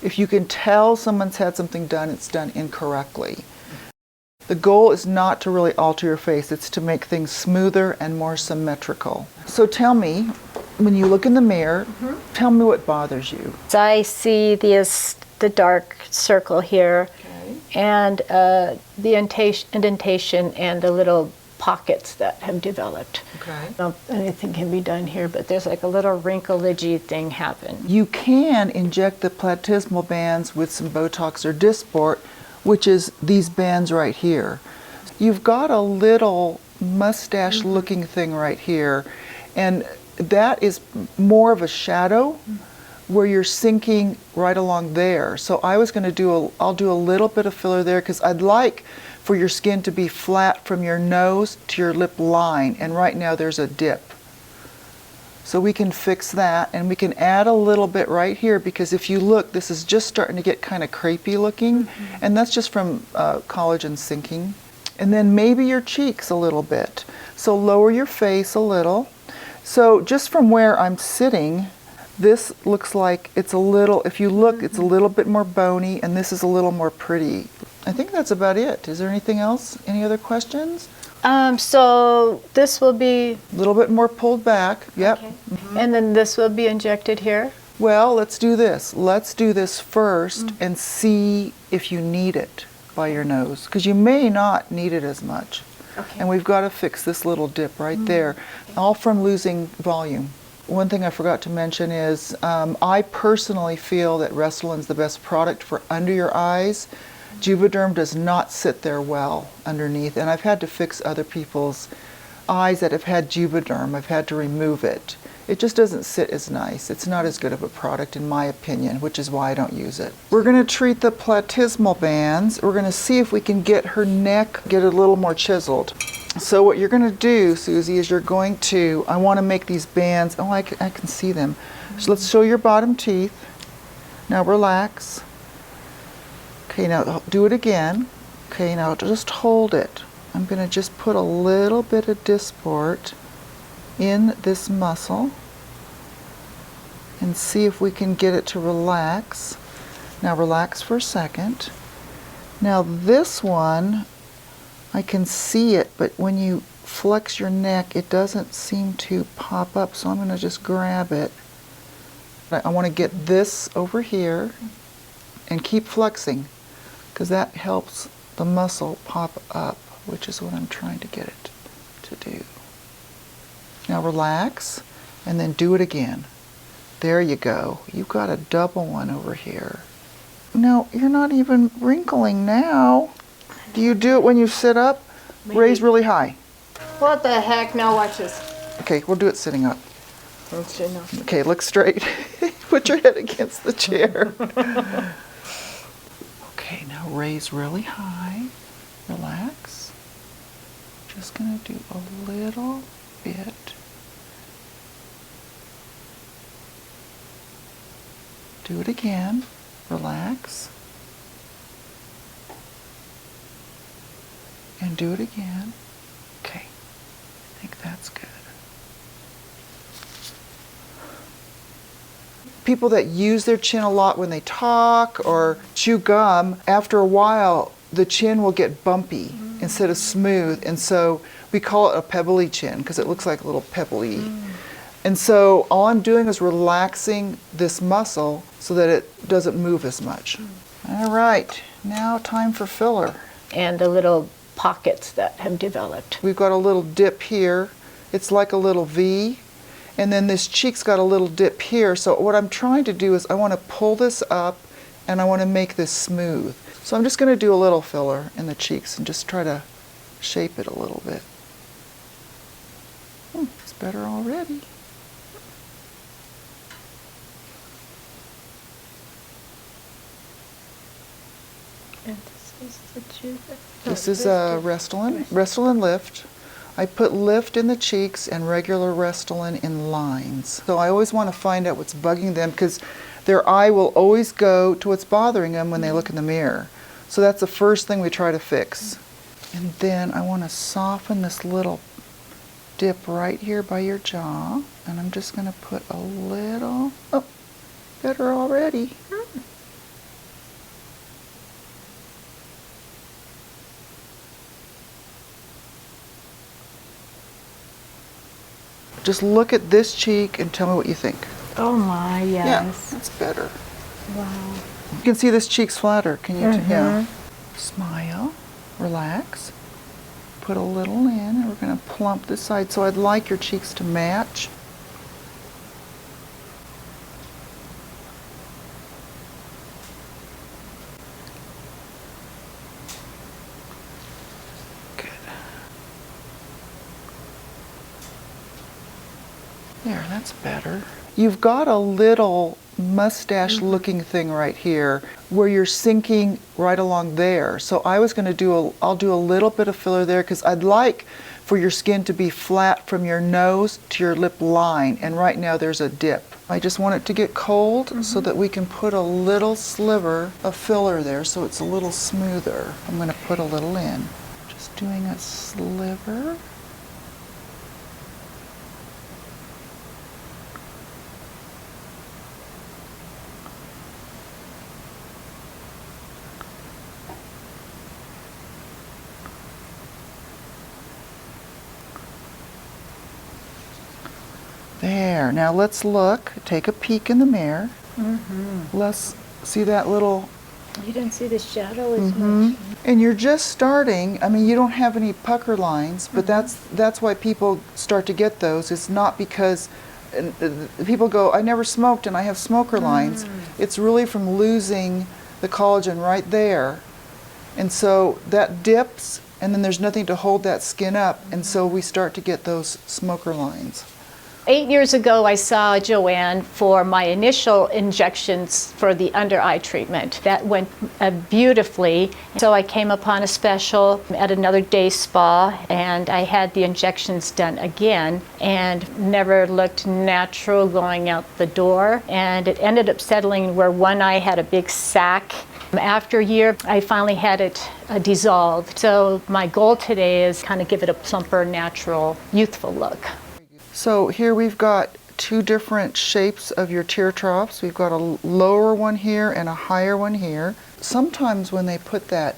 If you can tell someone's had something done, it's done incorrectly. The goal is not to really alter your face, it's to make things smoother and more symmetrical. So tell me, when you look in the mirror, tell me what bothers you. I see the dark circle here, and the indentation and the little pockets that have developed. Okay. I don't know if anything can be done here, but there's like a little wrinkle-edgy thing happen. You can inject the Platysmal bands with some Botox or Dysport, which is these bands right here. You've got a little mustache-looking thing right here, and that is more of a shadow where you're sinking right along there. So I was going to I'll do a little bit of filler there because I'd like for your skin to be flat from your nose to your lip line, and right now there's a dip. So we can fix that, and we can add a little bit right here because if you look, this is just starting to get kind of crepey looking, and that's just from collagen sinking. And then maybe your cheeks a little bit. So lower your face a little. So just from where I'm sitting, this looks like it's a little, if you look, it's a little bit more bony, and this is a little more pretty. I think that's about it. Is there anything else? Any other questions? So this will be... A little bit more pulled back. Yep. Okay. And then this will be injected here? Well, let's do this. Let's do this first and see if you need it by your nose, because you may not need it as much. Okay. And we've got to fix this little dip right there, all from losing volume. One thing I forgot to mention is I personally feel that Restylane is the best product for under your eyes. Juvederm does not sit there well underneath, and I've had to fix other people's eyes that have had Juvederm. I've had to remove it. It just doesn't sit as nice. It's not as good of a product in my opinion, which is why I don't use it. We're going to treat the Platysmal bands. We're going to see if we can get her neck, get it a little more chiseled. So what you're going to do, Susie, is you're going to, I want to make these bands, oh, I can see them. So let's show your bottom teeth. Now relax. Okay, now do it again. Okay, now just hold it. I'm going to just put a little bit of Dysport in this muscle and see if we can get it to relax. Now relax for a second. Now this one, I can see it, but when you flex your neck, it doesn't seem to pop up, so I'm going to just grab it. I want to get this over here and keep flexing, because that helps the muscle pop up, which is what I'm trying to get it to do. Now relax, and then do it again. There you go. You've got a double one over here. No, you're not even wrinkling now. Do you do it when you sit up? Maybe. Raise really high. What the heck? Now watch this. Okay, we'll do it sitting up. Okay, look straight. Put your head against the chair. Okay, now raise really high. Relax. Just gonna do a little bit. Do it again. Relax. And do it again. Okay, I think that's good. People that use their chin a lot when they talk or chew gum, after a while the chin will get bumpy instead of smooth, and so we call it a pebbly chin because it looks like a little pebbly. And so all I'm doing is relaxing this muscle so that it doesn't move as much. All right, now time for filler. And the little pockets that have developed. We've got a little dip here. It's like a little V. And then this cheek's got a little dip here. So what I'm trying to do is I want to pull this up and I want to make this smooth. So I'm just going to do a little filler in the cheeks and just try to shape it a little bit. It's better already. And this is the Juvederm. This is Restylane, Restylane Lift. I put lift in the cheeks and regular Restylane in lines. So I always want to find out what's bugging them because their eye will always go to what's bothering them when they look in the mirror. So that's the first thing we try to fix. And then I want to soften this little dip right here by your jaw. And I'm just going to put a little, oh, better already. just look at this cheek and tell me what you think. Oh my, yes. Yeah, that's better. Wow. You can see this cheek's flatter. Can you? Yeah. Smile, relax. Put a little in, and we're going to plump this side. So I'd like your cheeks to match. Good. There, that's better. You've got a little mustache looking thing right here where you're sinking right along there. So I was going to do I'll do a little bit of filler there because I'd like for your skin to be flat from your nose to your lip line, and right now there's a dip. I just want it to get cold so that we can put a little sliver of filler there so it's a little smoother. I'm going to put a little in. Just doing a sliver. There, now let's look, take a peek in the mirror. Let's see that little, You didn't see the shadow as much. and you're just starting, I mean, you don't have any pucker lines, but that's why people start to get those. It's not because people go, I never smoked and I have smoker lines. It's really from losing the collagen right there. And so that dips, and then there's nothing to hold that skin up, and so we start to get those smoker lines. 8 years ago, I saw Joann for my initial injections for the under eye treatment. That went beautifully. So I came upon a special at another day spa, and I had the injections done again, and never looked natural going out the door. And it ended up settling where one eye had a big sack. After a year, I finally had it dissolved. So my goal today is kind of give it a plumper, natural, youthful look. So here we've got two different shapes of your tear troughs. We've got a lower one here and a higher one here. Sometimes when they put that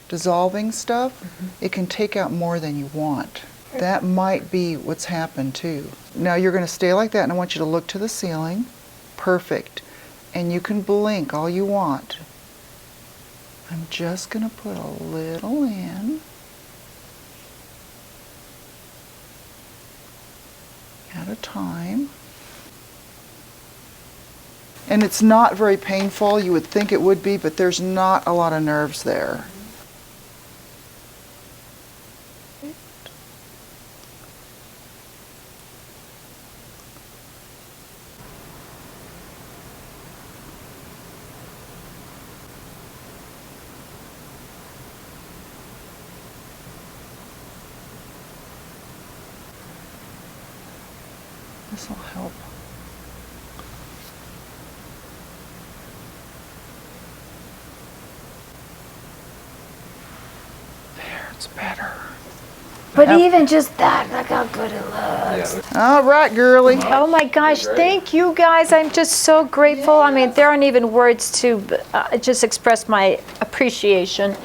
dissolving stuff, it can take out more than you want. That might be what's happened too. Now you're going to stay like that, and I want you to look to the ceiling. Perfect. And you can blink all you want. I'm just going to put a little in. At a time. And it's not very painful. You would think it would be, but there's not a lot of nerves there. This will help. There, it's better. But even just that, look how good it looks. All right, girly. Oh my gosh, thank you guys. I'm just so grateful. I mean, there aren't even words to just express my appreciation.